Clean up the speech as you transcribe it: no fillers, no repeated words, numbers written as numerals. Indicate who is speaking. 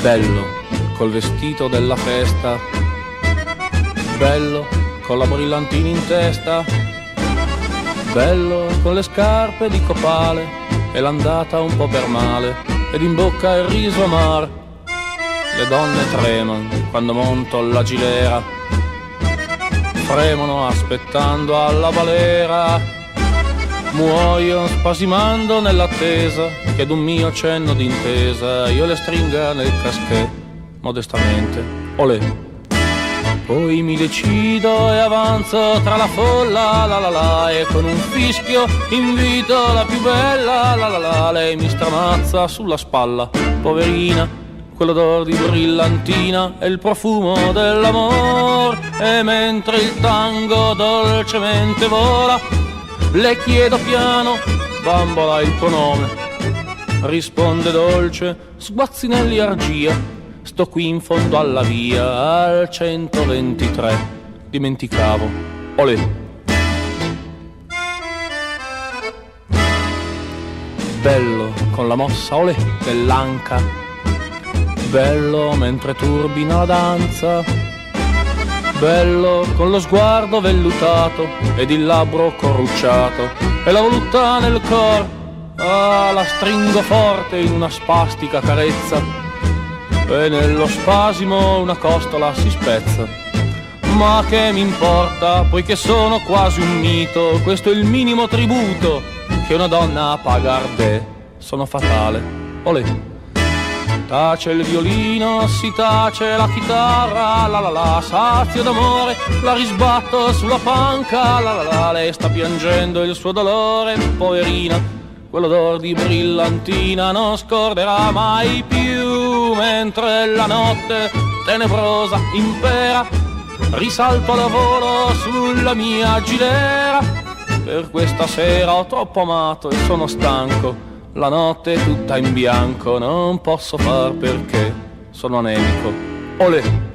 Speaker 1: Bello col vestito della festa, bello con la brillantina in testa, bello con le scarpe di copale e l'andata un po' per male ed in bocca il riso amar. Le donne tremano quando monto la gilera, fremono aspettando alla balera, muoio spasimando nell'attesa che ad un mio cenno d'intesa io le stringa nel caschè modestamente, olè. Poi mi decido e avanzo tra la folla, la la la, e con un fischio invito la più bella, la la la. Lei mi stramazza sulla spalla, poverina, quell'odor di brillantina e il profumo dell'amor. E mentre il tango dolcemente vola, le chiedo piano, bambola, il tuo nome. Risponde dolce, Sguazzinelli Argia. Sto qui in fondo alla via, al 123. Dimenticavo, olè. Bello con la mossa, olè, dell'anca, bello mentre turbina la danza, bello con lo sguardo vellutato ed il labbro corrucciato e la voluttà nel cor. Ah, la stringo forte in una spastica carezza e nello spasimo una costola si spezza. Ma che mi importa, poiché sono quasi un mito, questo è il minimo tributo che una donna paga ardè. Sono fatale, olè. Tace il violino, si tace la chitarra, la la la, sazio d'amore, la risbatto sulla panca, la la la. Lei sta piangendo il suo dolore, poverina, quell'odor di brillantina non scorderà mai più. Mentre la notte tenebrosa impera, risalto al volo sulla mia gilera. Per questa sera ho troppo amato e sono stanco, la notte è tutta in bianco, non posso far perché sono anemico, olè.